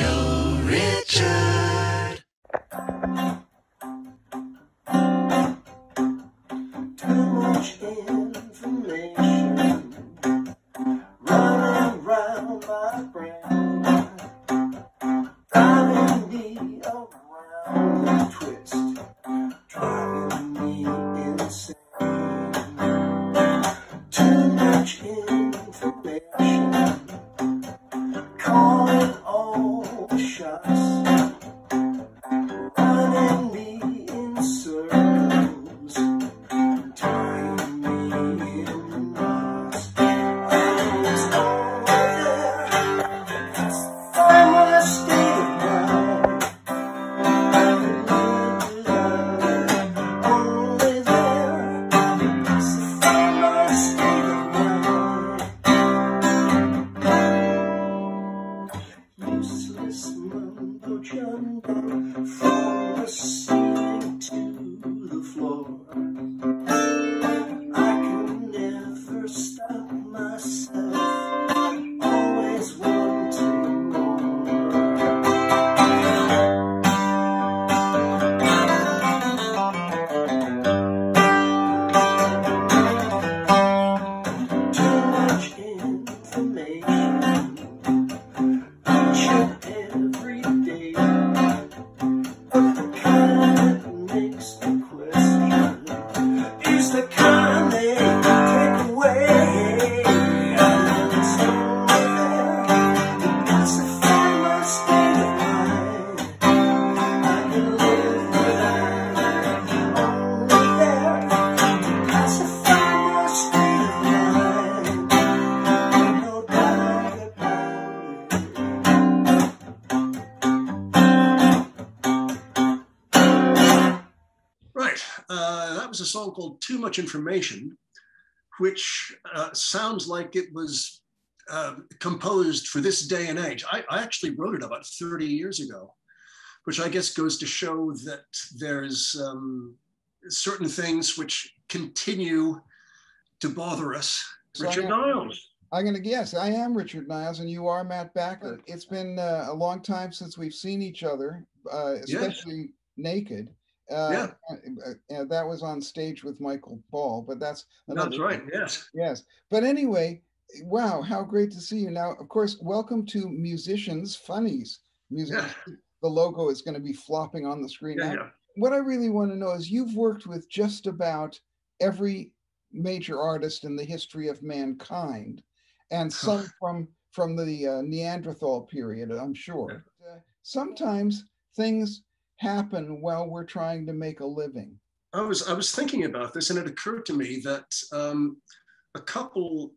Yo, Richard. Too much information running round my brain, driving me around the twist, driving me insane. Too much information, calling all the shots, running me in circles, tying me in knots. It's all there, find my state of mind. I can live without it, only there, find my state of mind. Useless mumbo jumbo, from the ceiling to the floor. I can never stop myself, always wanting more. Too much information, each and every day, but the kind that makes me question is the kind they take away. And it's only there, it's to find my state of mind. I can live without it, only there, it's to find my state of mind. Ain't no doubt about it. Right, that was a song called Too Much Information, which sounds like it was composed for this day and age. I actually wrote it about 30 years ago, which I guess goes to show that there's certain things which continue to bother us. So Richard Niles. I'm going to guess. I am Richard Niles, and you are Matt Backer. It's been a long time since we've seen each other, especially naked. Yeah. That was on stage with Michael Ball, but that's another That's right, thing. yes. Yes. But anyway, wow, how great to see you. Now, of course, welcome to Musicians Funnies. Yeah. The logo is going to be flopping on the screen Yeah, now. yeah. What I really want to know is you've worked with just about every major artist in the history of mankind, and some from the Neanderthal period, I'm sure. Sometimes things happen while we're trying to make a living. I was thinking about this, and it occurred to me that a couple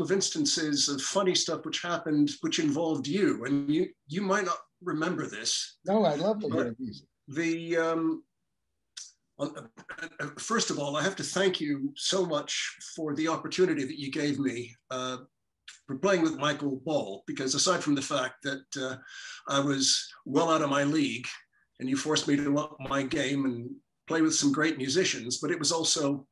of instances of funny stuff which happened, which involved you, and you might not remember this. No, I'd love to hear these. First of all, I have to thank you so much for the opportunity that you gave me for playing with Michael Ball, because aside from the fact that I was well out of my league, and you forced me to up my game and play with some great musicians, but it was also,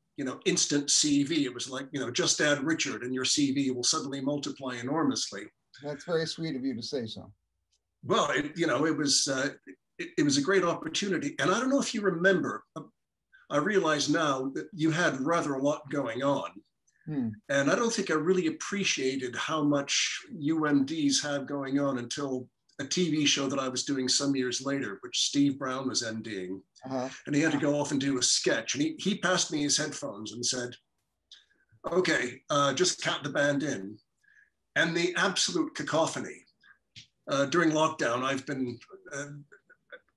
instant CV. It was like, just add Richard and your CV will suddenly multiply enormously. That's very sweet of you to say so. Well, it was a great opportunity. And I don't know if you remember, I realize now that you had rather a lot going on. And I don't think I really appreciated how much UMDs had going on until a TV show that I was doing some years later, which Steve Brown was MDing. And he had to go off and do a sketch. And he passed me his headphones and said, okay, just count the band in. And the absolute cacophony. During lockdown, I've been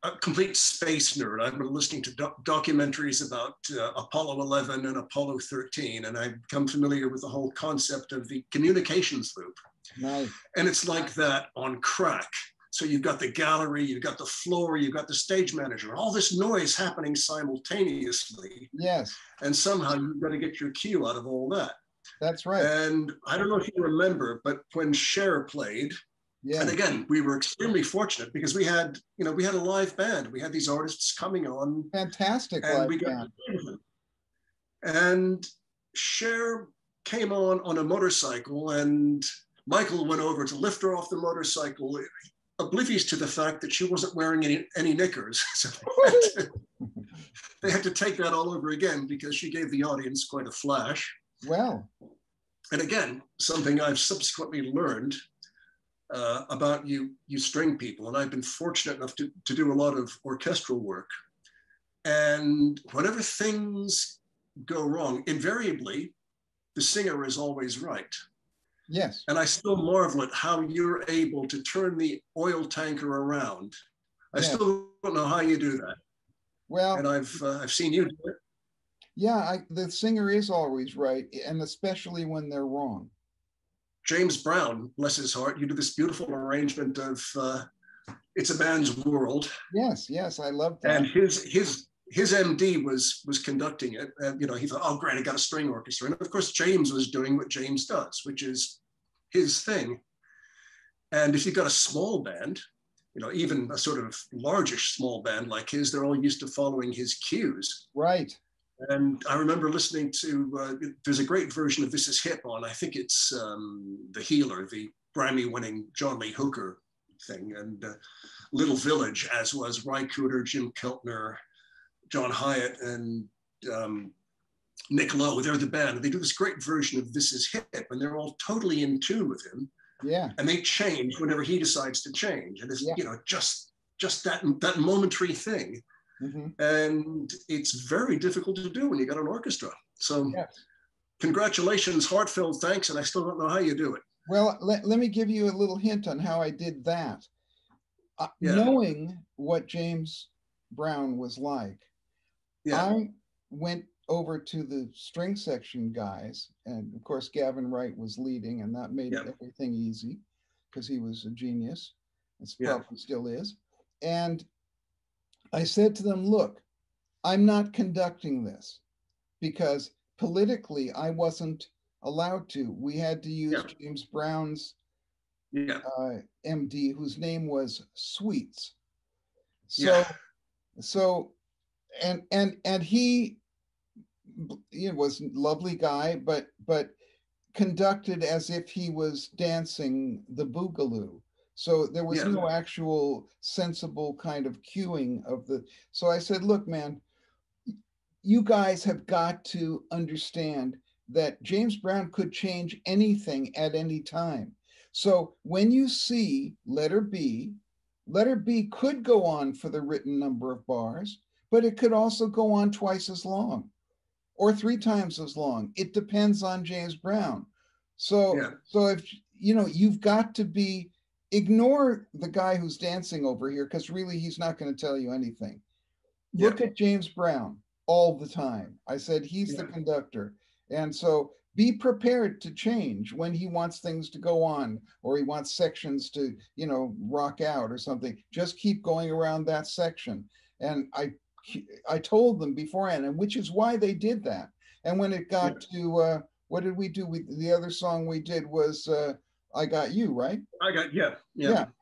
a complete space nerd. I've been listening to documentaries about Apollo 11 and Apollo 13, and I've become familiar with the whole concept of the communications loop. Nice. And it's like that on crack. So you've got the gallery, you've got the floor, you've got the stage manager, all this noise happening simultaneously. Yes. And somehow you've got to get your cue out of all that. That's right. And I don't know if you remember, but when Cher played, yeah. And again, we were extremely fortunate because we had a live band. We had these artists coming on. Fantastic and live we got band. And Cher came on a motorcycle, and Michael went over to lift her off the motorcycle. oblivious to the fact that she wasn't wearing any knickers. So they had to take that all over again because she gave the audience quite a flash. Well. And again, something I've subsequently learned about you string people. And I've been fortunate enough to do a lot of orchestral work. And whenever things go wrong, invariably, the singer is always right. Yes. And I still marvel at how you're able to turn the oil tanker around. I still don't know how you do that. Well, and I've seen you do it. Yeah, the singer is always right, and especially when they're wrong. James Brown, bless his heart, you did this beautiful arrangement of "It's a Man's World." Yes, I love that. And his MD was conducting it, and he thought, "Oh, great, I got a string orchestra." And of course, James was doing what James does, which is his thing. And if you've got a small band, even a sort of largish small band like his, they're all used to following his cues. Right. And I remember listening to, there's a great version of This Is Hip on, I think it's The Healer, the Grammy-winning John Lee Hooker thing, and Little Village, as was Ry Cooder, Jim Keltner, John Hyatt, and Nick Lowe. They're the band. And they do this great version of This Is Hip, and they're all totally in tune with him. Yeah. And they change whenever he decides to change. And it's, just that momentary thing. Mm-hmm. And it's very difficult to do when you got an orchestra. So congratulations, heartfelt thanks, and I still don't know how you do it. Well, let me give you a little hint on how I did that. Knowing what James Brown was like, I went over to the string section guys, and of course Gavin Wright was leading, and that made everything easy because he was a genius. It's probably still is. And I said to them, look, I'm not conducting this because politically I wasn't allowed to. We had to use James Brown's MD, whose name was Sweets. So and he was a lovely guy, but conducted as if he was dancing the boogaloo. So there was no actual sensible kind of cueing of the. So I said, look, man, you guys have got to understand that James Brown could change anything at any time. So when you see letter B could go on for the written number of bars, but it could also go on twice as long or 3 times as long. It depends on James Brown. So if you've got to ignore the guy who's dancing over here, because really he's not going to tell you anything. Look at James Brown all the time. I said he's the conductor. And so be prepared to change when he wants things to go on, or he wants sections to, rock out or something. Just keep going around that section. And I told them beforehand, and which is why they did that. And when it got to, what did we do? The other song we did was, I Got You, right? I got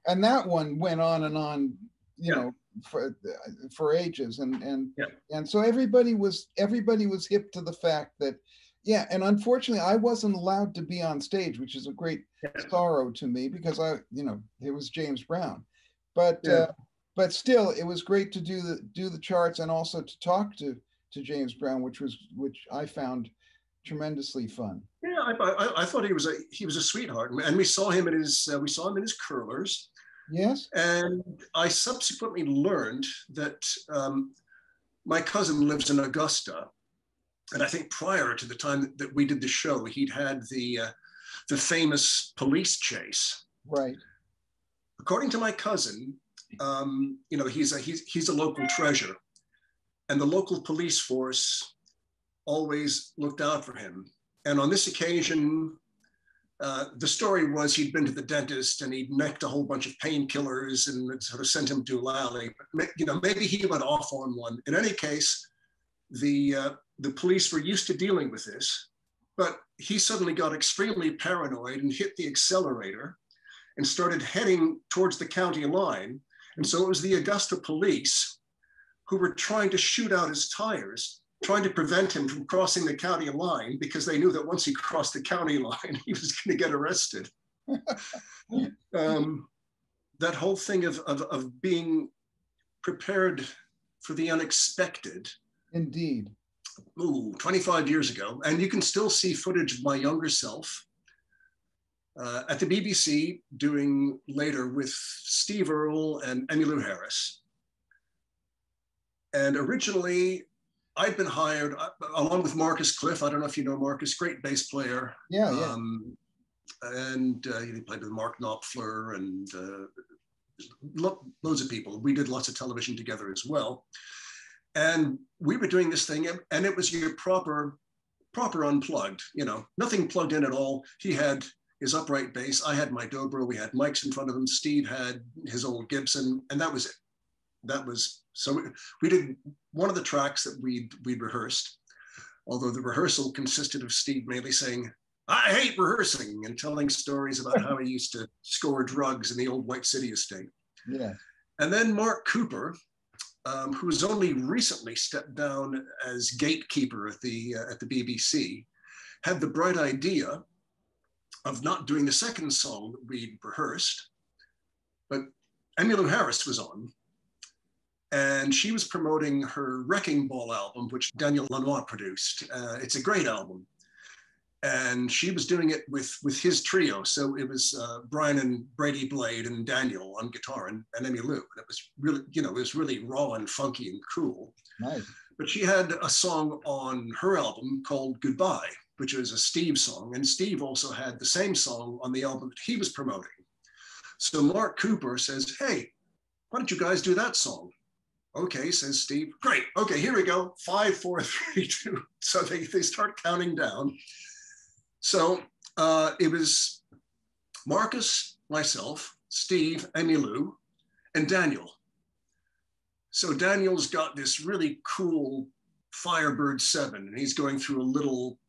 And that one went on and on, for ages, and so everybody was hip to the fact that and unfortunately I wasn't allowed to be on stage, which is a great sorrow to me because it was James Brown, but still it was great to do the charts and also to talk to James Brown, which I found tremendously fun. I thought he was a sweetheart, and we saw him in his curlers. Yes. And I subsequently learned that my cousin lives in Augusta, and I think prior to the time that we did the show, he'd had the famous police chase. Right. According to my cousin, he's a local treasure, and the local police force always looked out for him. And on this occasion, the story was he'd been to the dentist and he'd necked a whole bunch of painkillers and it sort of sent him to Lally. But, maybe he went off on one. In any case, the police were used to dealing with this, but he suddenly got extremely paranoid and hit the accelerator and started heading towards the county line. And so it was the Augusta police who were trying to shoot out his tires, trying to prevent him from crossing the county line, because they knew that once he crossed the county line, he was going to get arrested. that whole thing of being prepared for the unexpected. Indeed. Ooh, 25 years ago. And you can still see footage of my younger self at the BBC doing later with Steve Earle and Emmylou Harris. And originally, I'd been hired along with Marcus Cliff. I don't know if you know Marcus, great bass player. Yeah, yeah. And he played with Mark Knopfler and loads of people. We did lots of television together as well. And we were doing this thing, and it was your proper unplugged, you know, nothing plugged in at all. He had his upright bass, I had my dobro, we had mics in front of him, Steve had his old Gibson, and that was it. That was, so we did one of the tracks that we'd rehearsed, although the rehearsal consisted of Steve mainly saying, "I hate rehearsing," and telling stories about how he used to score drugs in the old White City estate. Yeah. And then Mark Cooper, who has only recently stepped down as gatekeeper at the BBC, had the bright idea of not doing the second song that we'd rehearsed, but Emmylou Harris was on, and she was promoting her Wrecking Ball album, which Daniel Lanois produced. It's a great album. And she was doing it with his trio. So it was Brian and Brady Blade and Daniel on guitar and Emmylou. And it was really, you know, it was really raw and funky and cool. Nice. But she had a song on her album called Goodbye, which was a Steve song. And Steve also had the same song on the album that he was promoting. So Mark Cooper says, "Hey, why don't you guys do that song?" "Okay," says Steve. "Great. Okay, here we go. 5, 4, 3, 2. So they start counting down. So it was Marcus, myself, Steve, Emmylou, and Daniel. So Daniel's got this really cool Firebird 7, and he's going through a little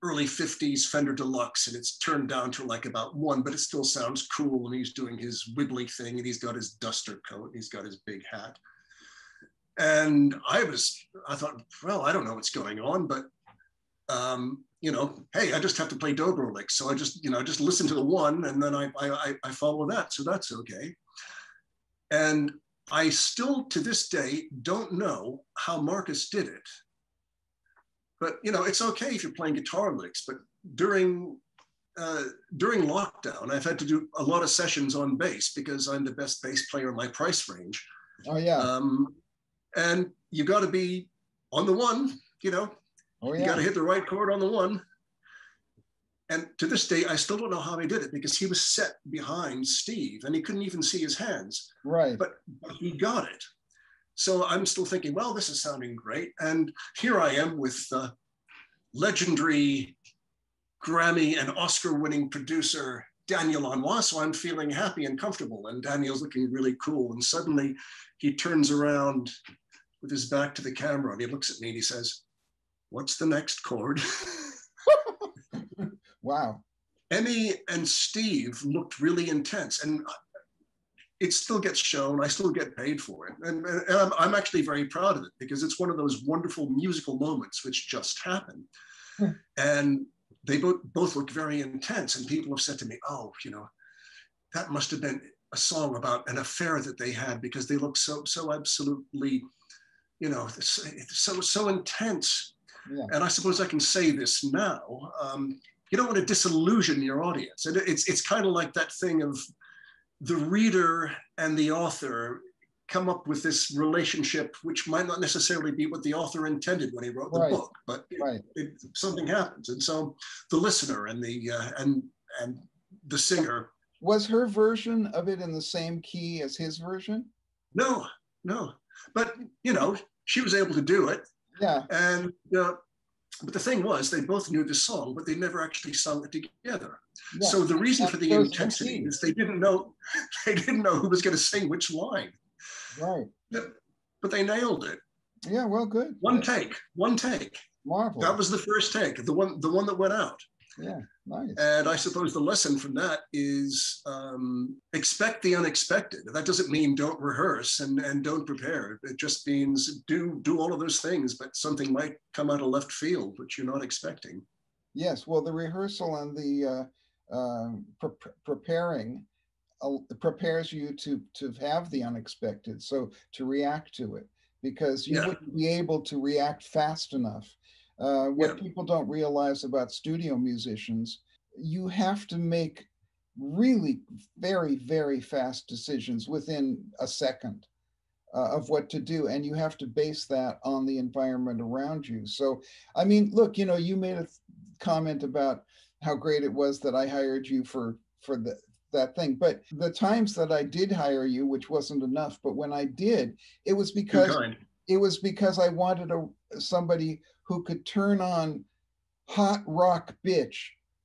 early 50s Fender Deluxe, and it's turned down to like about 1, but it still sounds cool, and he's doing his wibbly thing, and he's got his duster coat, and he's got his big hat. And I thought, well, I don't know what's going on, but you know, hey, I just have to play dobro licks. So I just, you know, just listen to the one and then I follow that. So that's okay. And I still, to this day, don't know how Marcus did it. But, you know, it's okay if you're playing guitar licks, but during lockdown, I've had to do a lot of sessions on bass because I'm the best bass player in my price range. Oh, yeah. And you got to be on the one, you know. Oh, yeah. You got to hit the right chord on the one. And to this day, I still don't know how he did it because he was set behind Steve and he couldn't even see his hands. Right. But he got it. So I'm still thinking, well, this is sounding great. And here I am with legendary Grammy and Oscar-winning producer Daniel Lanois. So I'm feeling happy and comfortable. And Daniel's looking really cool. And suddenly he turns around with his back to the camera and he looks at me and he says, "What's the next chord?" Wow. Aimee and Steve looked really intense, and it still gets shown. I still get paid for it. And I'm actually very proud of it because it's one of those wonderful musical moments which just happened. And they both look very intense. And people have said to me, "Oh, you know, that must have been a song about an affair that they had because they look so absolutely, you know, so intense." Yeah. And I suppose I can say this now. You don't want to disillusion your audience. And it's kind of like that thing of the reader and the author come up with this relationship, which might not necessarily be what the author intended when he wrote the book, but something happens. And so the listener and the singer. Was her version of it in the same key as his version? No. But, you know, she was able to do it. Yeah. And but the thing was, they both knew the song, but they never actually sung it together. Yeah. So the reason for the intensity is they didn't know who was going to sing which line. Right. But they nailed it. Yeah. Well, good. One take. Marvelous. That was the first take, the one that went out. Yeah. Nice. And I suppose the lesson from that is expect the unexpected. That doesn't mean don't rehearse and don't prepare. It just means do all of those things, but something might come out of left field, which you're not expecting. Yes, well, the rehearsal and the preparing prepares you to have the unexpected, so to react to it, because you Yeah. wouldn't be able to react fast enough. What people don't realize about studio musicians, you have to make really very, very fast decisions within a second of what to do. And you have to base that on the environment around you. So, I mean, look, you made a comment about how great it was that I hired you for that thing. But the times that I did hire you, which wasn't enough, but when I did, it was because I wanted somebody who could turn on hot rock bitch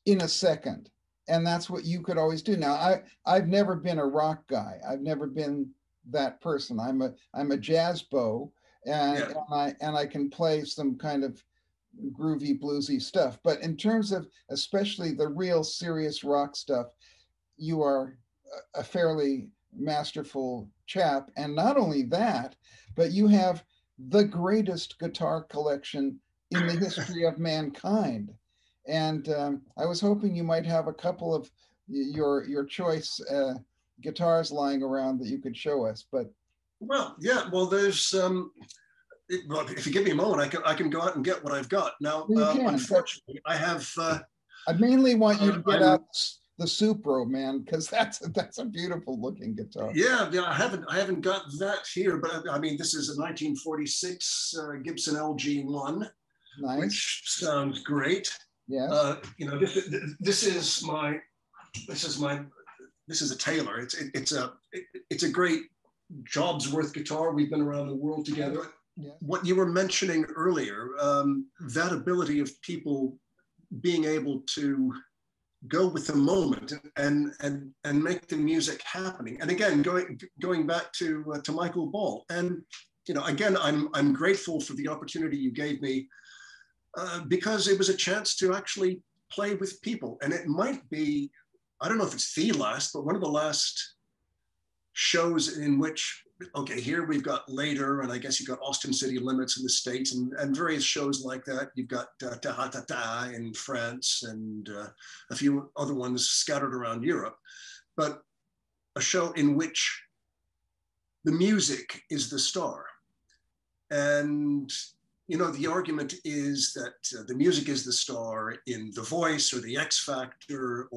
in a second. And that's what you could always do. Now, I've never been a rock guy. I've never been that person. I'm a jazz bow, and I can play some kind of groovy bluesy stuff. But in terms of especially the real serious rock stuff, you are a fairly masterful chap. And not only that, but you have the greatest guitar collection in the history of mankind. And I was hoping you might have a couple of your choice guitars lying around that you could show us. But there's if you give me a moment, I can go out and get what I've got now. Unfortunately, I have. I mainly want you to get out the Supro, man, because that's a beautiful looking guitar. Yeah, I haven't got that here, but I mean, this is a 1946 Gibson LG1, nice. Which sounds great. Yeah. This is a Taylor. It's a great job's worth guitar. We've been around the world together. Yeah. What you were mentioning earlier, that ability of people being able to go with the moment and make the music happening. And again, going back to Michael Ball, and again, I'm grateful for the opportunity you gave me. Because it was a chance to actually play with people. And it might be, I don't know if it's the last, but one of the last shows in which, okay, here we've got Later, and I guess you've got Austin City Limits in the States, and various shows like that. You've got Ta Ta Ta in France, and a few other ones scattered around Europe. But a show in which the music is the star. And the argument is that the music is the star in The Voice or The X Factor,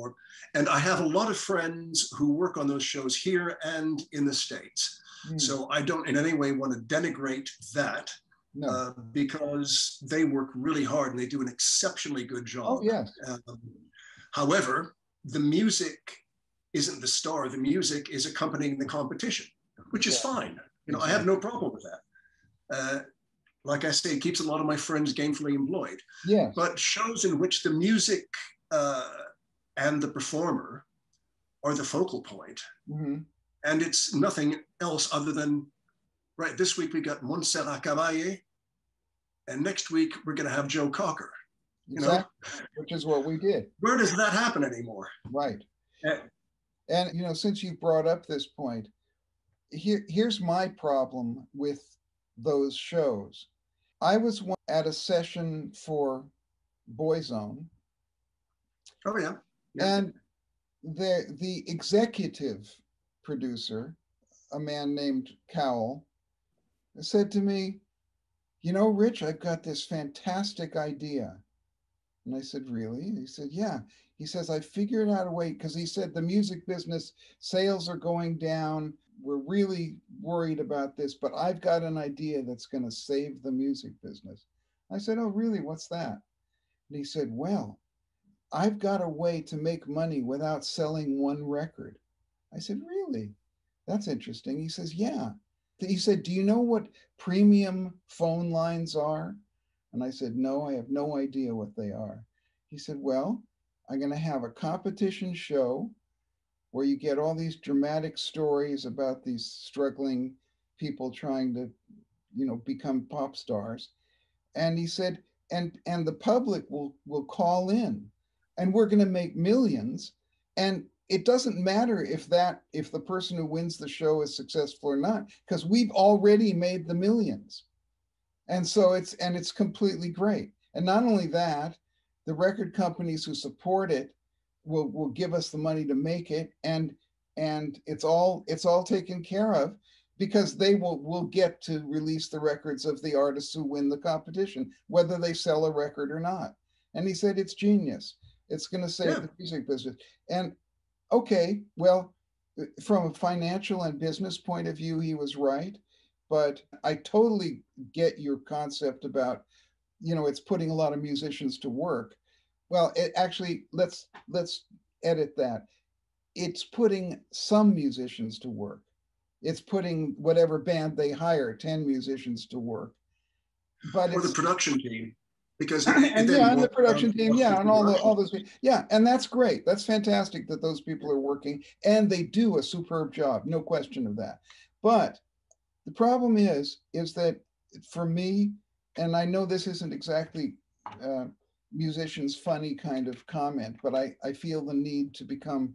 and I have a lot of friends who work on those shows here and in the States. So I don't in any way want to denigrate that, because they work really hard and they do an exceptionally good job. Oh, yes. However, the music isn't the star. The music is accompanying the competition, which is fine. I have no problem with that. Like I say, it keeps a lot of my friends gainfully employed. Yeah. But shows in which the music and the performer are the focal point, and it's nothing else other than, right, this week we got Montserrat Caballé, and next week we're going to have Joe Cocker. Exactly. Which is what we did. Where does that happen anymore? Right. And since you brought up this point, here's my problem with those shows. I was at a session for Boyzone. Oh yeah. And the executive producer, a man named Cowell, said to me, Rich, I've got this fantastic idea. And I said, really? He said, yeah. He says, I figured out a way, because he said the music business sales are going down. We're really worried about this, but I've got an idea that's going to save the music business. I said, oh, really? What's that? And he said, well, I've got a way to make money without selling one record. I said, really? That's interesting. He says, yeah. He said, do you know what premium phone lines are? And I said, no, I have no idea what they are. He said, well, I'm going to have a competition show where you get all these dramatic stories about these struggling people trying to, become pop stars. And he said, and the public will call in, and we're going to make millions. And it doesn't matter if the person who wins the show is successful or not, because we've already made the millions. And so it's completely great. And not only that, the record companies who support it will give us the money to make it. And and it's all taken care of because they will get to release the records of the artists who win the competition, whether they sell a record or not. And he said it's genius. It's going to save the music business. And okay, well, from a financial and business point of view, he was right. But I totally get your concept about, it's putting a lot of musicians to work. Well, actually, let's edit that. It's putting some musicians to work. It's putting whatever band they hire, 10 musicians to work. But or the production team, because and the production team, and all those, and that's great. That's fantastic that those people are working, and they do a superb job, no question of that. But the problem is that for me, and I know this isn't exactly musicians' funny kind of comment, but I feel the need to become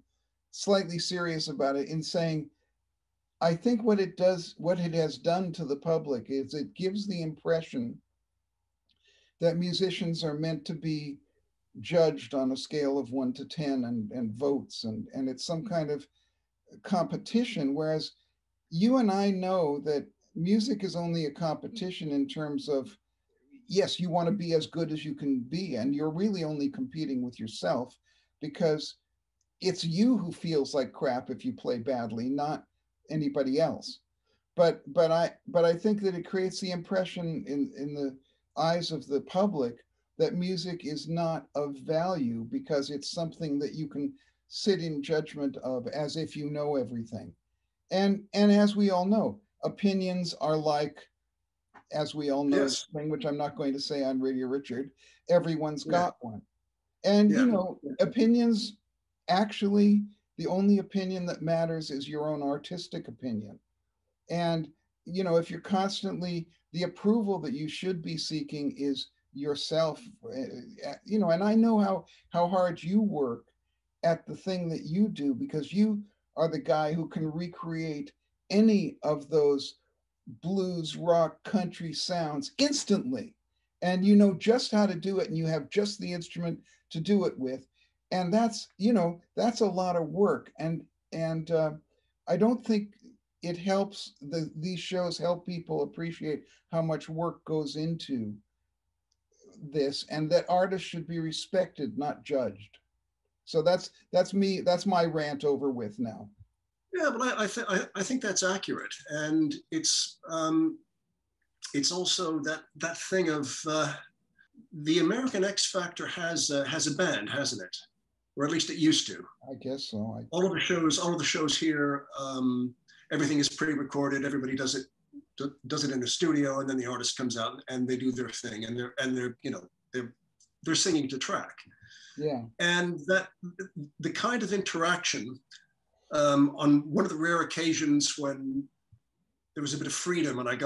slightly serious about it in saying, I think what it has done to the public is it gives the impression that musicians are meant to be judged on a scale of 1 to 10 and votes, and it's some kind of competition, whereas you and I know that music is only a competition in terms of, yes, you want to be as good as you can be, and you're really only competing with yourself, because it's you who feels like crap if you play badly, not anybody else. But I think that it creates the impression in the eyes of the public that music is not of value because it's something that you can sit in judgment of as if you know everything. And as we all know, opinions are like, as we all know, thing which I'm not going to say on Radio Richard, everyone's got one. And opinions, actually, the only opinion that matters is your own artistic opinion. And if you're constantly, the approval that you should be seeking is yourself, and I know how hard you work at the thing that you do, because you are the guy who can recreate any of those blues, rock, country sounds instantly, and you know just how to do it, and you have just the instrument to do it with, and that's a lot of work, and I don't think it helps. These shows help people appreciate how much work goes into this, and that artists should be respected, not judged. So that's me. That's my rant over with now. Yeah, but I think that's accurate, and it's also that thing of the American X Factor has a band, hasn't it? Or at least it used to. I guess so. All of the shows here, everything is pre-recorded. Everybody does it in a studio, and then the artist comes out and they do their thing, and they're singing to track. Yeah. And that the kind of interaction on one of the rare occasions when there was a bit of freedom, and I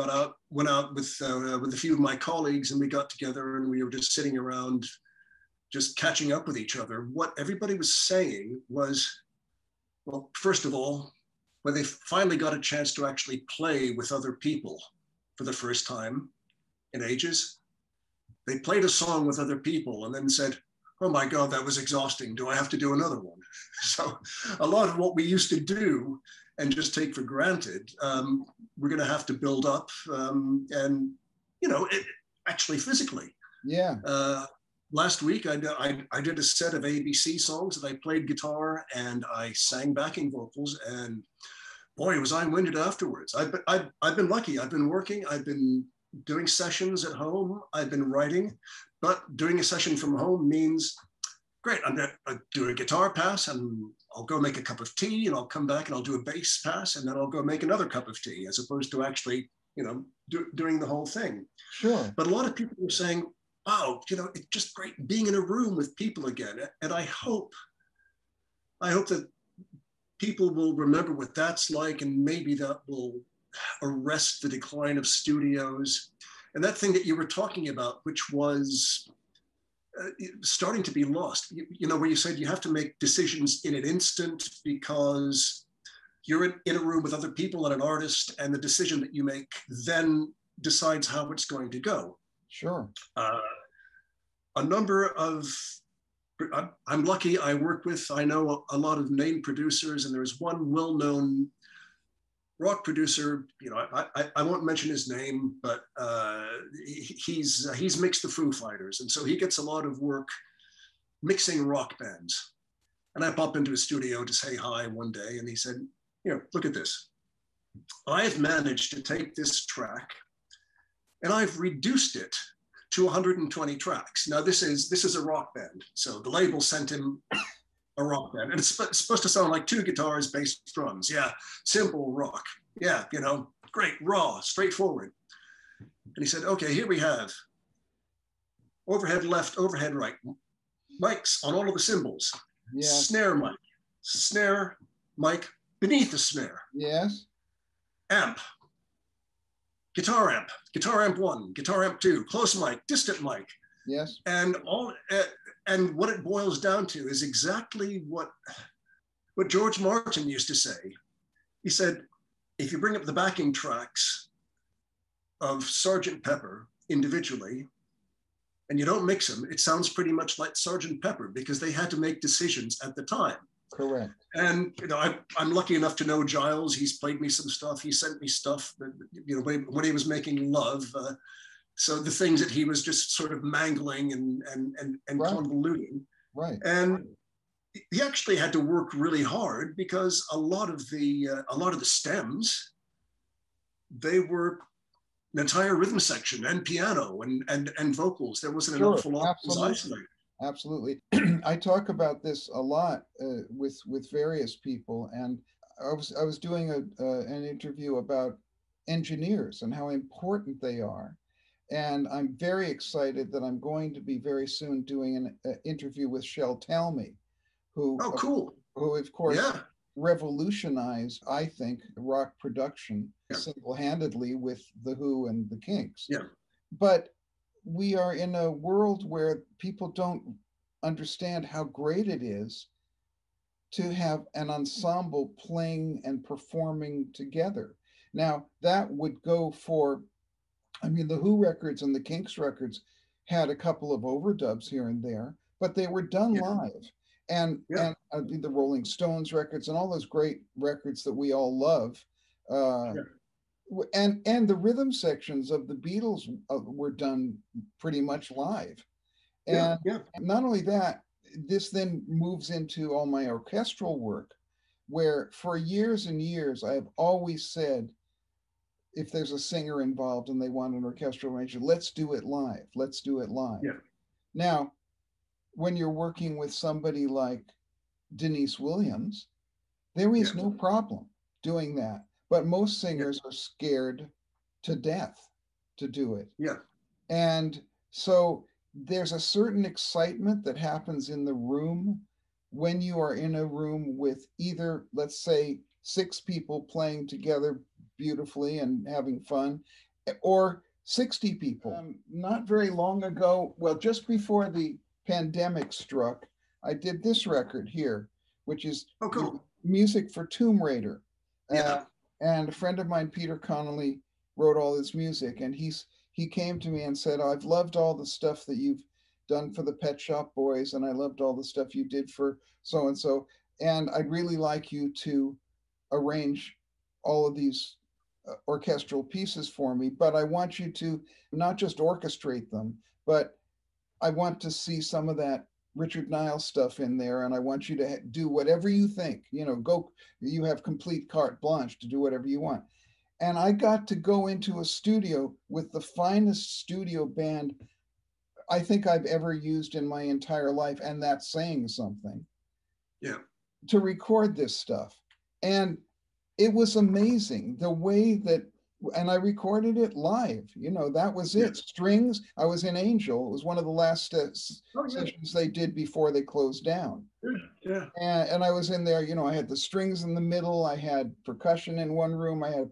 went out with a few of my colleagues, and we got together and we were just sitting around, just catching up with each other. What everybody was saying was, well, first of all, when they finally got a chance to actually play with other people for the first time in ages, they played a song with other people and then said, oh my God, that was exhausting. Do I have to do another one? So a lot of what we used to do and just take for granted, we're going to have to build up, and actually physically. Yeah. Last week, I did a set of ABC songs that I played guitar and I sang backing vocals, and boy, was I winded afterwards. I've been lucky. I've been working. I've been doing sessions at home. I've been writing, but doing a session from home means, great, I'm going to do a guitar pass and I'll go make a cup of tea, and I'll come back and I'll do a bass pass, and then I'll go make another cup of tea, as opposed to actually, doing the whole thing. Sure. But a lot of people were saying, wow, it's just great being in a room with people again. And I hope that people will remember what that's like, and maybe that will arrest the decline of studios. And that thing that you were talking about, which was starting to be lost, where you said you have to make decisions in an instant because you're in a room with other people and an artist, and the decision that you make then decides how it's going to go. Sure. A number of I'm lucky. I work with, I know a lot of named producers, and there's one well-known rock producer. You know, I won't mention his name, but he's mixed the Foo Fighters, and so he gets a lot of work mixing rock bands. And I popped into his studio to say hi one day, and he said, you know, look at this. I've managed to take this track and I've reduced it to 120 tracks. Now this is a rock band. So the label sent him a rock band, and it's supposed to sound like 2 guitars, bass, drums. Yeah, simple rock. Yeah, you know, great, raw, straightforward. And he said, okay, here we have overhead left, overhead right, mics on all of the cymbals. Yes. Snare mic beneath the snare. Yes. Amp, guitar amp 1, guitar amp 2, close mic, distant mic. Yes. And and what it boils down to is exactly what George Martin used to say. He said, if you bring up the backing tracks of Sgt. Pepper individually, and you don't mix them, it sounds pretty much like Sgt. Pepper, because they had to make decisions at the time. Correct. And you know, I'm lucky enough to know Giles. He's played me some stuff. He sent me stuff that, you know, when he was making Love. So the things that he was just sort of mangling and right. convoluting. Right. And he actually had to work really hard, because a lot of the stems, they were an entire rhythm section and piano and vocals. There wasn't an awful lot that was isolated. Absolutely. I talk about this a lot with various people, and I was doing an interview about engineers and how important they are, and I'm very excited that I'm going to be very soon doing an interview with Shel Talmy, who of course revolutionized, I think, rock production single-handedly with the Who and the Kinks. Yeah. But we are in a world where people don't understand how great it is to have an ensemble playing and performing together. Now, that would go for, I mean, the Who records and the Kinks records had a couple of overdubs here and there, but they were done live. And the Rolling Stones records and all those great records that we all love. And the rhythm sections of the Beatles were done pretty much live. And not only that, this then moves into all my orchestral work, where for years and years, I have always said, if there's a singer involved and they want an orchestral arrangement, let's do it live. Let's do it live. Yeah. Now, when you're working with somebody like Denise Williams, there is no problem doing that. But most singers are scared to death to do it. Yeah. And so there's a certain excitement that happens in the room when you are in a room with either, let's say, 6 people playing together beautifully and having fun, or 60 people. Not very long ago, well, just before the pandemic struck, I did this record here, which is music for Tomb Raider. And a friend of mine, Peter Connolly, wrote all this music, and he came to me and said, I've loved all the stuff that you've done for the Pet Shop Boys, and I loved all the stuff you did for so-and-so, and I'd really like you to arrange all of these orchestral pieces for me, but I want you to not just orchestrate them, but I want to see some of that Richard Niles stuff in there, and I want you to do whatever you think, you have complete carte blanche to do whatever you want. And I got to go into a studio with the finest studio band I think I've ever used in my entire life, and that's saying something. Yeah. To record this stuff. And it was amazing the way that, and I recorded it live, that was it. Strings, I was in Angel. It was one of the last sessions they did before they closed down. Yeah. And I was in there, I had the strings in the middle. I had percussion in one room. I had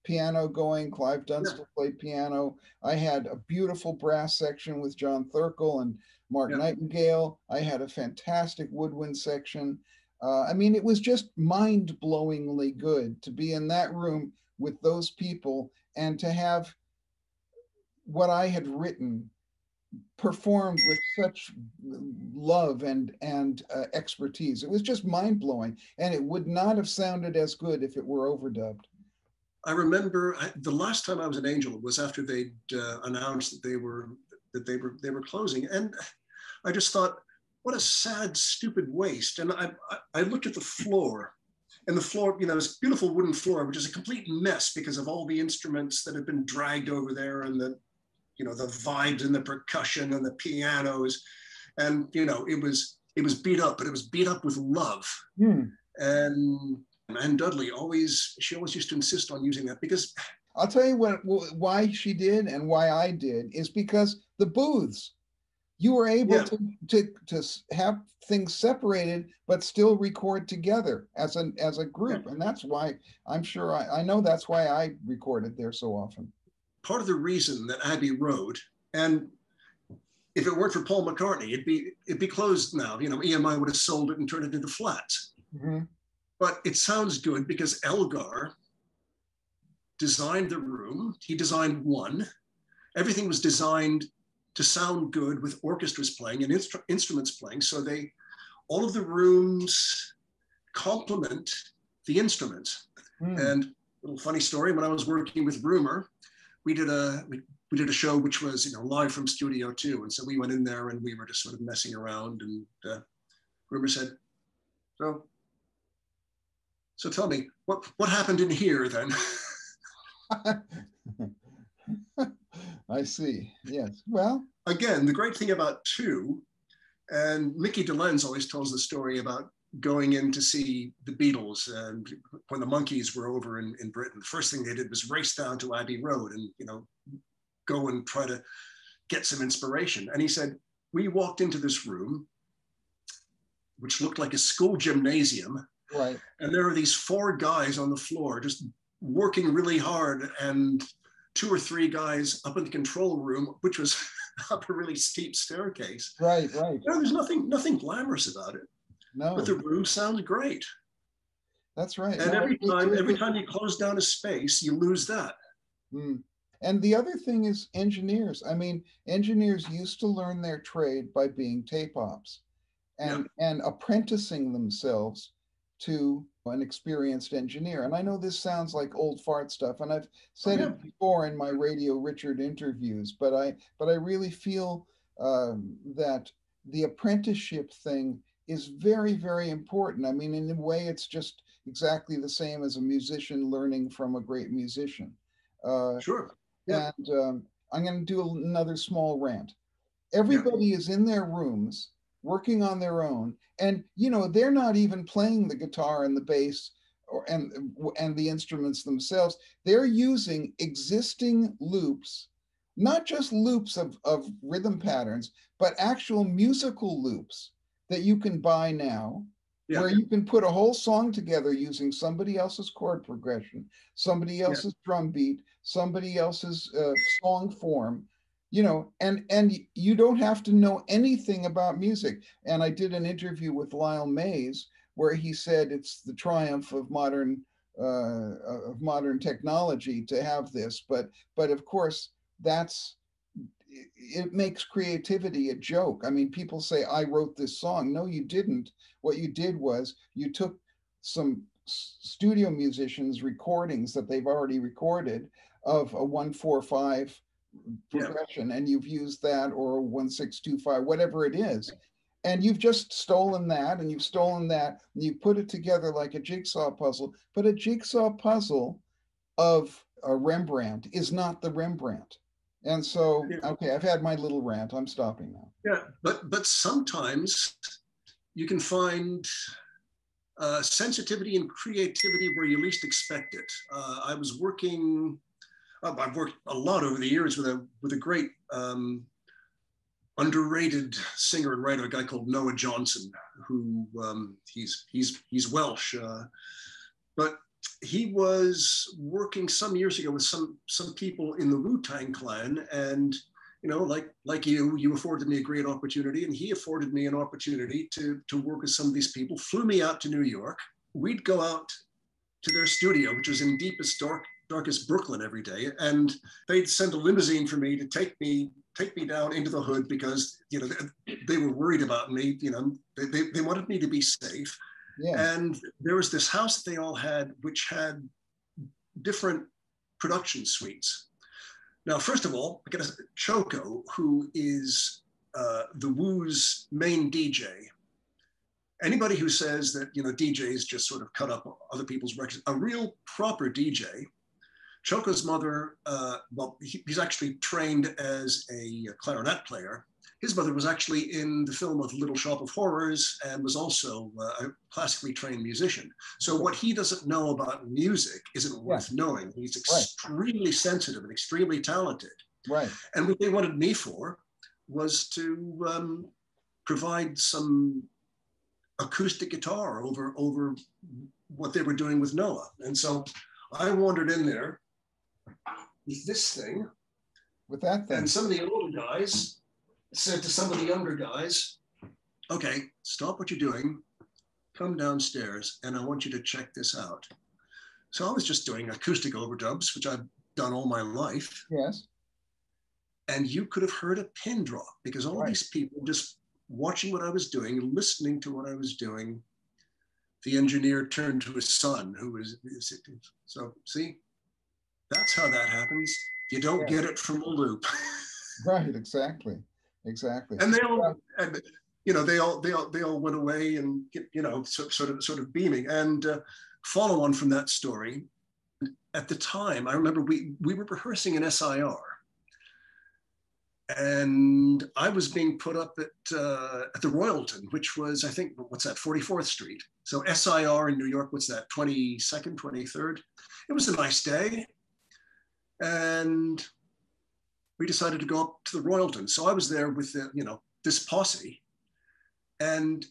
piano going. Clive Dunstall played piano. I had a beautiful brass section with John Thurkel and Mark Nightingale. I had a fantastic woodwind section. It was just mind-blowingly good to be in that room with those people and to have what I had written performed with such love and expertise. It was just mind-blowing, and it would not have sounded as good if it were overdubbed. I remember the last time I was at Angel was after they'd announced that they were closing, and I just thought, what a sad, stupid waste. And I looked at the floor, and the floor, you know, this beautiful wooden floor, which is a complete mess because of all the instruments that had been dragged over there, and the, you know, the vibes and the percussion and the pianos, and you know, it was beat up, but it was beat up with love. And Dudley she always used to insist on using that, because I'll tell you why she did and why I did is because the booths, you were able to have things separated but still record together as a group, and that's why I know that's why I recorded there so often. Part of the reason that Abbey Road, and if it weren't for Paul McCartney, it'd be closed now. You know, EMI would have sold it and turned it into flats. But it sounds good because Elgar designed the room. He designed one. Everything was designed to sound good with orchestras playing and instruments playing. So all of the rooms complement the instruments. And a little funny story, when I was working with Rumer, we did a show which was, you know, live from Studio 2. And so we went in there and we were just sort of messing around, and Rumer said, so tell me, what happened in here then? I see, yes. Well, again, the great thing about 2, and Mickey DeLenz always tells the story about going in to see the Beatles, and when the Monkees were over in Britain, the first thing they did was race down to Abbey Road and, you know, go and try to get some inspiration. And he said, we walked into this room, which looked like a school gymnasium. Right. And there were these 4 guys on the floor just working really hard, and 2 or 3 guys up in the control room, which was up a really steep staircase. Right. You know, there's nothing glamorous about it. No. But the room sounds great. That's right. And every time you close down a space, you lose that. And the other thing is engineers. I mean, engineers used to learn their trade by being tape ops and apprenticing themselves to an experienced engineer. And I know this sounds like old fart stuff, and I've said it before in my Radio Richard interviews, but I really feel that the apprenticeship thing is very, very important. I mean, in a way, it's just exactly the same as a musician learning from a great musician. Sure. Yeah. And I'm going to do another small rant. Everybody is in their rooms working on their own, and you know, they're not even playing the guitar and the bass and the instruments themselves. They're using existing loops, not just loops of rhythm patterns, but actual musical loops that you can buy now, where you can put a whole song together using somebody else's chord progression, somebody else's drum beat, somebody else's song form. You know, and you don't have to know anything about music. And I did an interview with Lyle Mays where he said it's the triumph of modern technology to have this. But of course, it makes creativity a joke. I mean, people say, I wrote this song. No, you didn't. What you did was you took some studio musicians' recordings that they've already recorded of a 1-4-5 progression, and you've used that, or 1-6-2-5, whatever it is, and you've just stolen that, and you put it together like a jigsaw puzzle. But a jigsaw puzzle of a Rembrandt is not the Rembrandt. And so, okay, I've had my little rant. I'm stopping now. Yeah, but sometimes you can find sensitivity and creativity where you least expect it. I've worked a lot over the years with a great underrated singer and writer, a guy called Noah Johnson, who he's Welsh, but he was working some years ago with some people in the Wu-Tang Clan, and you know, like you afforded me a great opportunity, and he afforded me an opportunity to work with some of these people. Flew me out to New York. We'd go out to their studio, which was in darkest Brooklyn every day. And they'd send a limousine for me to take me take me down into the hood because, you know, they were worried about me. You know, they wanted me to be safe. Yes. And there was this house that they all had, which had different production suites. Now, first of all, I got Choco, who is the Woo's main DJ. Anybody who says that, you know, DJs just sort of cut up other people's records, a real proper DJ. Choco's mother, well, he's actually trained as a clarinet player. His mother was actually in the film of Little Shop of Horrors and was also a classically trained musician. So what he doesn't know about music isn't worth knowing. He's extremely sensitive and extremely talented. Right. And what they wanted me for was to provide some acoustic guitar over what they were doing with Noah. And so I wandered in there with this thing. With that thing. And some of the older guys said to some of the younger guys, okay, stop what you're doing, come downstairs, and I want you to check this out. So I was just doing acoustic overdubs, which I've done all my life. Yes. And you could have heard a pin drop because all these people just watching what I was doing, listening to what I was doing. The engineer turned to his son, who was, so see, that's how that happens. You don't get it from a loop. Right, exactly. Exactly. And they all, and, you know, they all went away and, you know, sort of beaming. And follow on from that story, at the time, I remember we were rehearsing in SIR. And I was being put up at the Royalton, which was, I think, what's that, 44th Street. So SIR in New York, what's that, 22nd, 23rd? It was a nice day. And we decided to go up to the Royalton. So I was there with, you know, this posse. And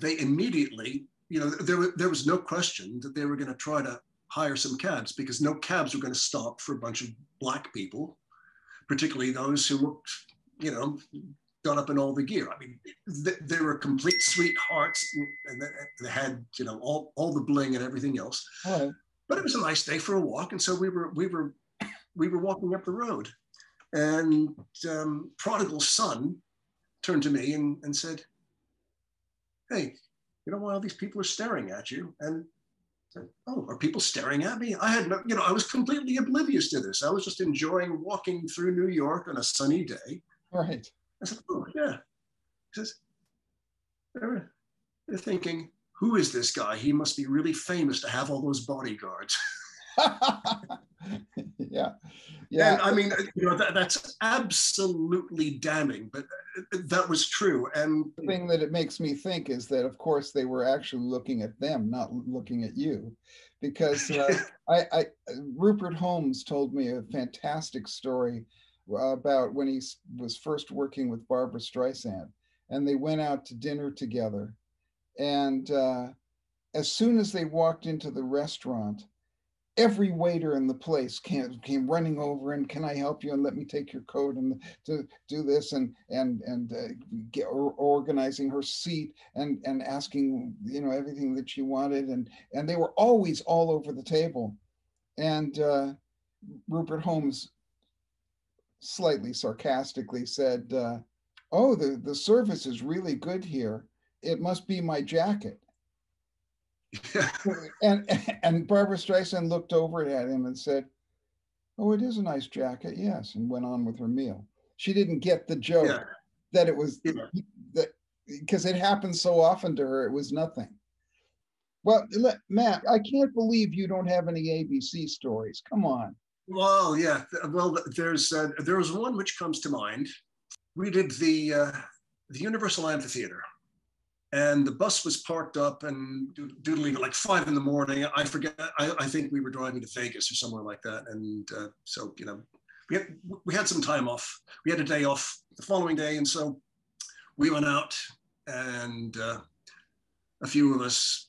they immediately, you know, there was no question that they were going to try to hire some cabs because no cabs were going to stop for a bunch of black people, particularly those who looked, you know, done up in all the gear. I mean, they were complete sweethearts and they had, you know, all the bling and everything else. Right. But it was a nice day for a walk. And so we were walking up the road, and prodigal son turned to me and said, hey, you know why all these people are staring at you? And I said, oh, are people staring at me? I had no, you know, I was completely oblivious to this. I was just enjoying walking through New York on a sunny day. Right. I said, oh, yeah. He says, they're thinking, who is this guy? He must be really famous to have all those bodyguards. Yeah. Yeah. And I mean, you know, that's absolutely damning, but that was true. And the thing that it makes me think is that, of course, they were actually looking at them, not looking at you, because Rupert Holmes told me a fantastic story about when he was first working with Barbra Streisand, and they went out to dinner together. And as soon as they walked into the restaurant, every waiter in the place came running over and, can I help you, and let me take your coat, and to do this, and organizing her seat and asking, you know, everything that she wanted, and they were always all over the table. And Rupert Holmes slightly sarcastically said, oh, the service is really good here. It must be my jacket. Yeah. And Barbra Streisand looked over at him and said, oh, it is a nice jacket, yes, and went on with her meal. She didn't get the joke that it was, that because it happened so often to her, it was nothing. Well, Matt, I can't believe you don't have any ABC stories. Come on. Well, yeah. Well, there was one which comes to mind. We did the Universal Amphitheater. And the bus was parked up and doodling at like 5 in the morning. I forget, I think we were driving to Vegas or somewhere like that. And so, you know, we had some time off. We had a day off the following day. And so we went out, and a few of us,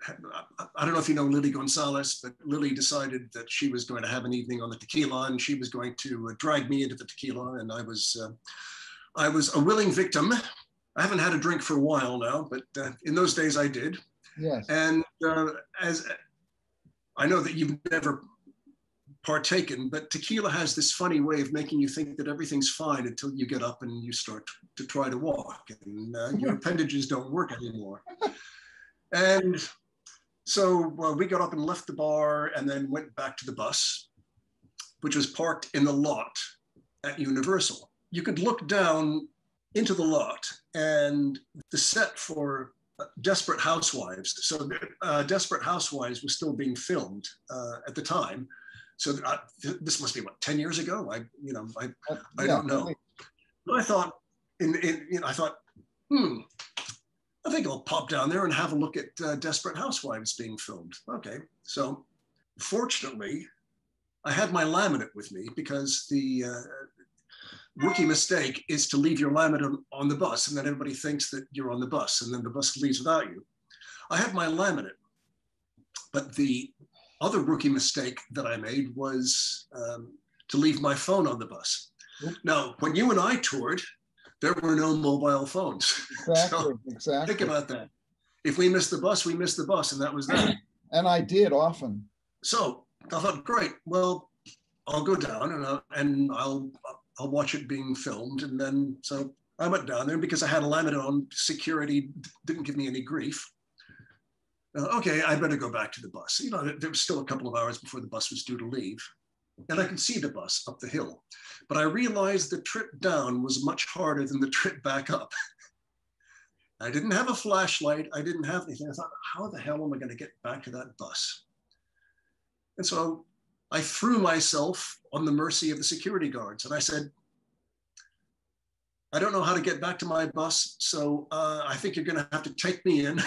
I don't know if you know Lily Gonzalez, but Lily decided that she was going to have an evening on the tequila, and she was going to drag me into the tequila. And I was a willing victim. I haven't had a drink for a while now, but in those days I did. Yes. And as I know that you've never partaken, but tequila has this funny way of making you think that everything's fine until you get up and you start to try to walk, and your appendages don't work anymore. And so we got up and left the bar and then went back to the bus, which was parked in the lot at Universal. You could look down into the lot, and the set for Desperate Housewives. So Desperate Housewives was still being filmed at the time. So this must be what, 10 years ago? I don't know. But I thought, I think I'll pop down there and have a look at Desperate Housewives being filmed. Okay, so fortunately, I had my laminate with me, because the rookie mistake is to leave your laminate on the bus, and then everybody thinks that you're on the bus, and then the bus leaves without you. I had my laminate, but the other rookie mistake that I made was to leave my phone on the bus. Now, when you and I toured, there were no mobile phones. Exactly, So exactly. think about that. If we missed the bus, we missed the bus, and that was that. And I did often. So I thought, great, well, I'll go down and I'll watch it being filmed. And then, so I went down there, because I had a laminate on, security didn't give me any grief. Okay, I better go back to the bus. You know, there was still a couple of hours before the bus was due to leave. And I could see the bus up the hill. But I realized the trip down was much harder than the trip back up. I didn't have a flashlight. I didn't have anything. I thought, how the hell am I going to get back to that bus? And so I threw myself on the mercy of the security guards. And I said, I don't know how to get back to my bus, so I think you're going to have to take me in.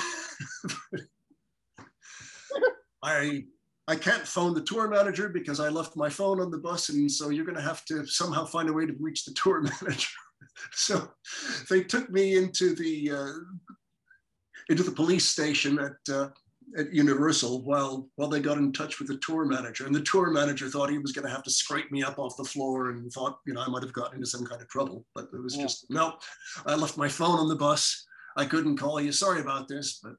I can't phone the tour manager because I left my phone on the bus, and so you're going to have to somehow find a way to reach the tour manager. So they took me into the police station at Universal while they got in touch with the tour manager. And the tour manager thought he was going to have to scrape me up off the floor, and thought, I might have gotten into some kind of trouble. But it was just, no, I left my phone on the bus. I couldn't call you. Sorry about this. But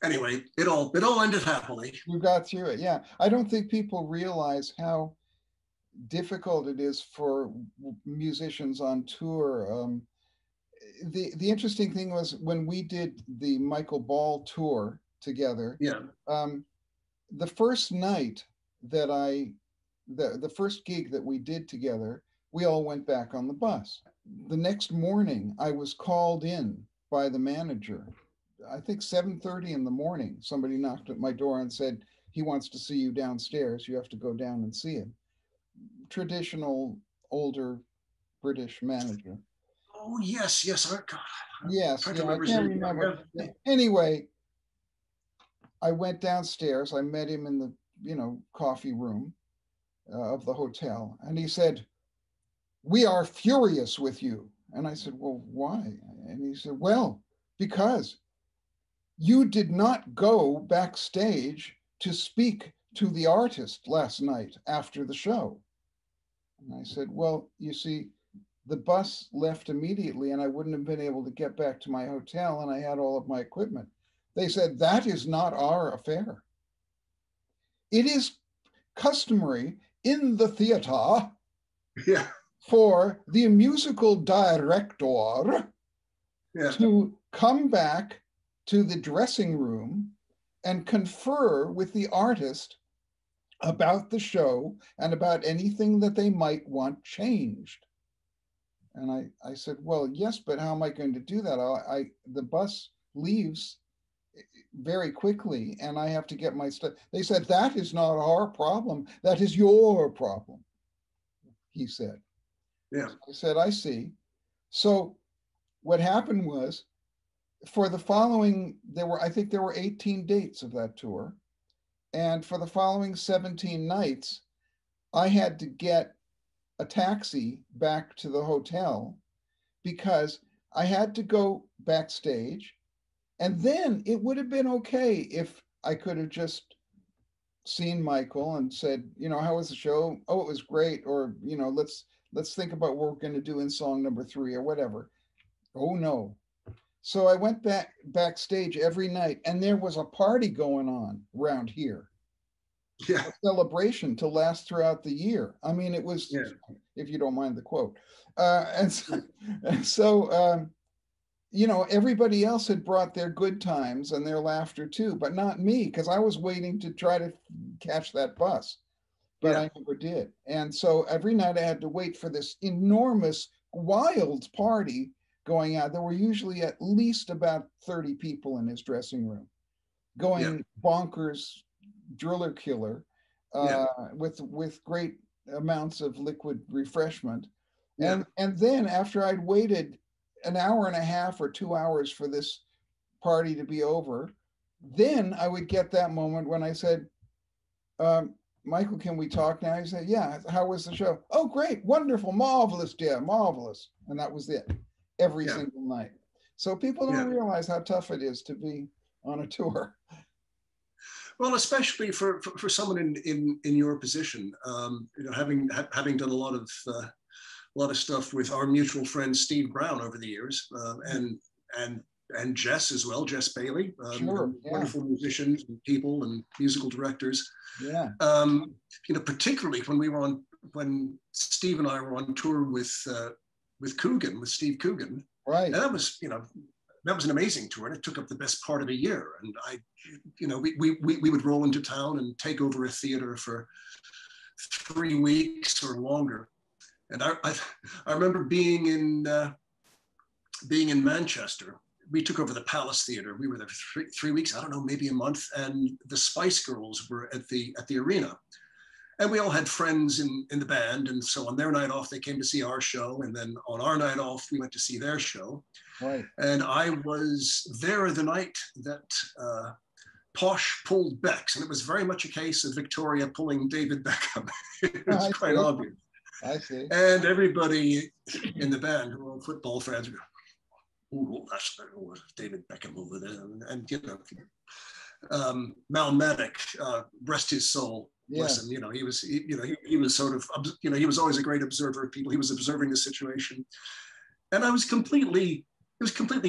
anyway, it all ended happily. You got through it, yeah. I don't think people realize how difficult it is for musicians on tour. The interesting thing was when we did the Michael Ball tour together. Yeah. The first night that the first gig that we did together, we all went back on the bus. The next morning, I was called in by the manager. I think 7:30 in the morning, somebody knocked at my door and said, he wants to see you downstairs. You have to go down and see him. Traditional, older British manager. Oh, yes. Oh, God. Yes, I can't remember. Anyway, I went downstairs. I met him in the, coffee room of the hotel. And he said, "We are furious with you." And I said, "Well, why?" And he said, "Well, because you did not go backstage to speak to the artist last night after the show." And I said, "Well, you see, the bus left immediately and I wouldn't have been able to get back to my hotel, and I had all of my equipment." They said, "That is not our affair. It is customary in the theater for the musical director to come back to the dressing room and confer with the artist about the show and about anything that they might want changed." And I said, "Well, yes, but how am I going to do that? The bus leaves very quickly and I have to get my stuff." They said, "That is not our problem. That is your problem," he said. Yeah. I said, "I see." So what happened was, for the following, I think there were 18 dates of that tour. And for the following 17 nights, I had to get a taxi back to the hotel because I had to go backstage. And then it would have been okay if I could have just seen Michael and said, "How was the show? Oh, it was great." Or, let's think about what we're going to do in song number 3 or whatever. Oh, no. So I went backstage every night, and there was a party going on around here. Yeah. a celebration to last throughout the year. I mean, it was, Yeah. if you don't mind the quote. And so, you know, everybody else had brought their good times and their laughter too, but not me, because I was waiting to try to catch that bus, but Yeah. I never did. And so every night I had to wait for this enormous, wild party going out. There were usually at least about 30 people in his dressing room, Yeah. going bonkers, driller killer, Yeah. with great amounts of liquid refreshment. Yeah. And then after I'd waited an hour and a half or 2 hours for this party to be over, then I would get that moment when I said, Michael, can we talk now? He said, yeah. How was the show? Oh, great, wonderful, marvelous, dear, marvelous. And that was it, every Yeah. single night. So people don't realize how tough it is to be on a tour. Well, especially for someone in your position, you know, having done a lot of stuff with our mutual friend Steve Brown over the years, and Jess as well, Jess Bailey, Sure, yeah. wonderful musicians and people and musical directors. Yeah. You know, particularly when Steve and I were on tour with Coogan, with Steve Coogan. Right. And that was, you know, that was an amazing tour, and it took up the best part of a year. And you know, we would roll into town and take over a theater for 3 weeks or longer. And I remember being in Manchester. We took over the Palace Theatre. We were there for 3 weeks, I don't know, maybe a month. And the Spice Girls were at the arena. And we all had friends in the band. And so on their night off, they came to see our show. And then on our night off, we went to see their show. Right. And I was there the night that Posh pulled Bex. And it was very much a case of Victoria pulling David Beckham. It was quite obvious. I see. And everybody in the band who were all football fans would go, "Ooh, that's David Beckham over there." And you know, Mal Maddock, rest his soul. Bless him. You know, he was sort of, you know, he was always a great observer of people. He was observing the situation, and it was completely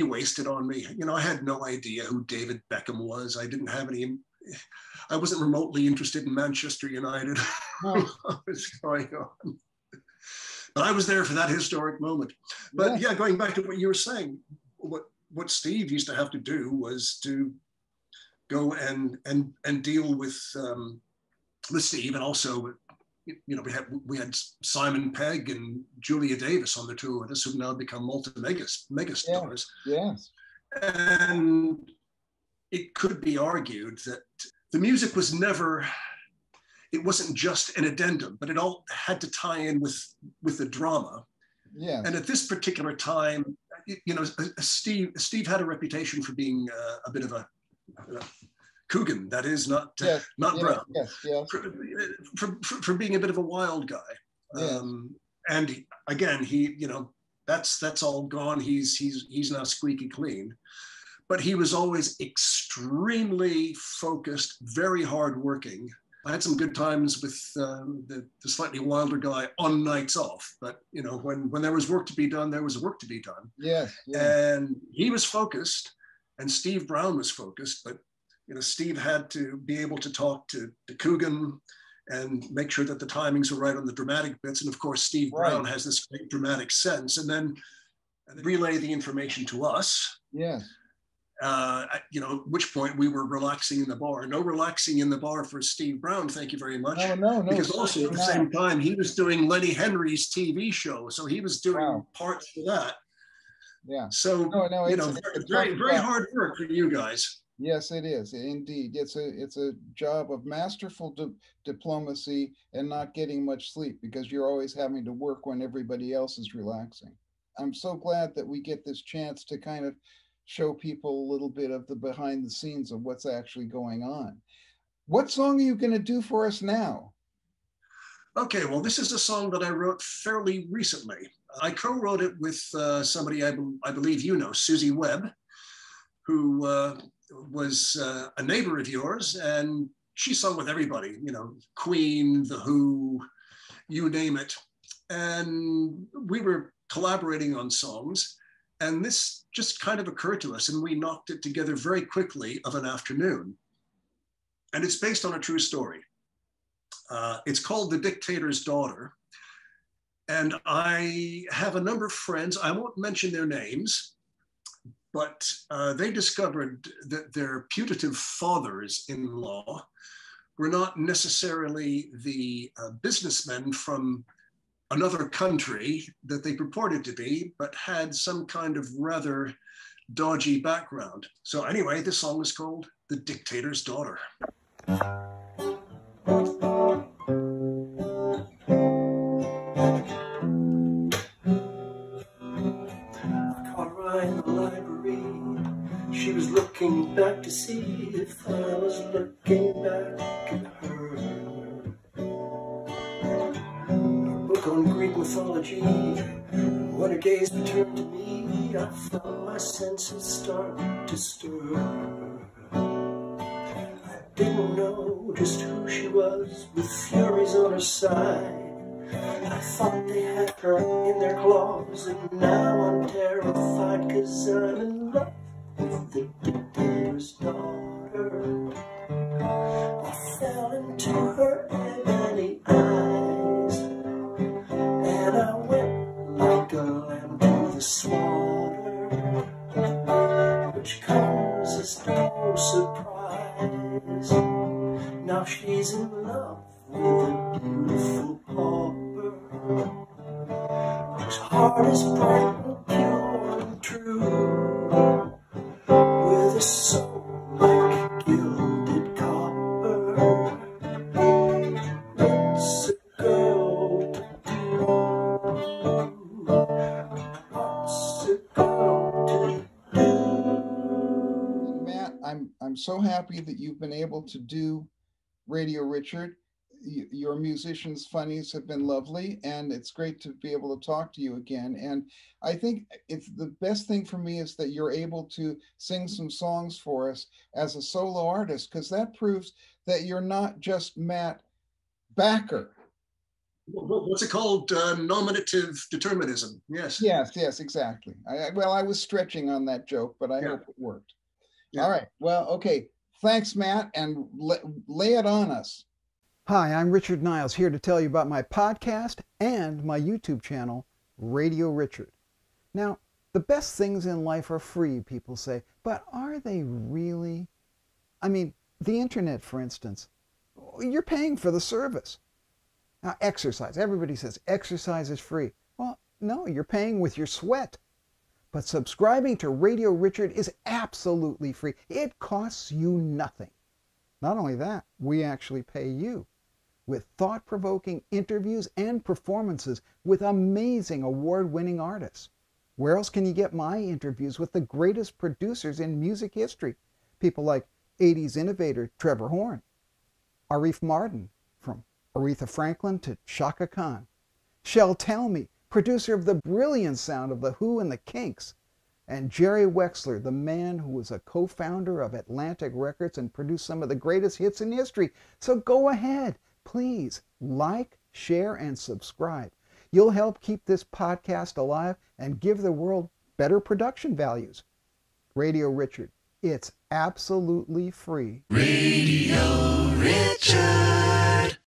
wasted on me. You know, I had no idea who David Beckham was. I wasn't remotely interested in Manchester United. No. What was going on? But I was there for that historic moment. But yeah, going back to what you were saying, what Steve used to have to do was to go and deal with Steve, and also, you know, we had Simon Pegg and Julia Davis on the tour with us, who've now become megastars. Yes. And it could be argued that the music was never. It wasn't just an addendum, but it all had to tie in with the drama. Yeah. And at this particular time, you know, Steve had a reputation for being a bit of a Coogan, that is, not Brown. Yes. For being a bit of a wild guy. Yes. And again, you know, that's all gone. He's now squeaky clean. But he was always extremely focused, very hardworking. I had some good times with the slightly wilder guy on nights off, but you know, when there was work to be done, there was work to be done. Yes. And he was focused, and Steve Brown was focused, but you know, Steve had to be able to talk to Coogan and make sure that the timings were right on the dramatic bits. And of course, Steve Brown has this great dramatic sense, and then relay the information to us. Yes. You know, at which point we were relaxing in the bar. No relaxing in the bar for Steve Brown, thank you very much. No. Because also at the same time, he was doing Lenny Henry's TV show. So he was doing parts for that. Yeah. So, you know, very, very hard work for you guys. Yes, it is. Indeed. It's a job of masterful diplomacy and not getting much sleep, because you're always having to work when everybody else is relaxing. I'm so glad that we get this chance to kind of show people a little bit of the behind the scenes of what's actually going on. What song are you going to do for us now? Okay, well, this is a song that I wrote fairly recently. I co-wrote it with somebody I believe you know, Susie Webb, who was a neighbor of yours, and she sung with everybody, you know, Queen, The Who, you name it. And we were collaborating on songs, and this just kind of occurred to us, and we knocked it together very quickly of an afternoon. And it's based on a true story. It's called The Dictator's Daughter. And I have a number of friends, I won't mention their names, but they discovered that their putative fathers-in-law were not necessarily the businessmen from another country that they purported to be, but had some kind of rather dodgy background. So anyway, this song is called The Dictator's Daughter. She was looking back to see if I was looking back at her. Her book on Greek mythology, when her gaze returned to me, I felt my senses start to stir. I didn't know just who she was, with furies on her side. I thought they had her in their claws, and now I'm terrified, 'cause I'm in love with the dictator's daughter. I fell into her ebony eyes, and I went like a lamb to the slaughter, which comes as no surprise. Now she's in love with a beautiful pauper, whose heart is bright and pure and true, with a soul like gilded copper. What's a girl to do? What's a girl to do? Matt, I'm so happy that you've been able to do Radio Richard. Your musicians' funnies have been lovely, and it's great to be able to talk to you again. And I think it's the best thing for me is that you're able to sing some songs for us as a solo artist, because that proves that you're not just Matt Backer. What's it called? Nominative determinism. Yes. Yes, exactly. Well, I was stretching on that joke, but I hope it worked. Yeah. All right. Well, okay. Thanks, Matt, and lay it on us. Hi, I'm Richard Niles, here to tell you about my podcast and my YouTube channel, Radio Richard. Now, the best things in life are free, people say, but are they really? I mean, the internet, for instance, you're paying for the service. Now, exercise. Everybody says exercise is free. Well, no, you're paying with your sweat. But subscribing to Radio Richard is absolutely free. It costs you nothing. Not only that, we actually pay you with thought-provoking interviews and performances with amazing award-winning artists. Where else can you get my interviews with the greatest producers in music history? People like 80s innovator Trevor Horn, Arif Mardin, from Aretha Franklin to Chaka Khan, Shel Talmy, producer of the brilliant sound of The Who and the Kinks, and Jerry Wexler, the man who was a co-founder of Atlantic Records and produced some of the greatest hits in history. So go ahead, please like, share, and subscribe. You'll help keep this podcast alive and give the world better production values. Radio Richard, it's absolutely free. Radio Richard.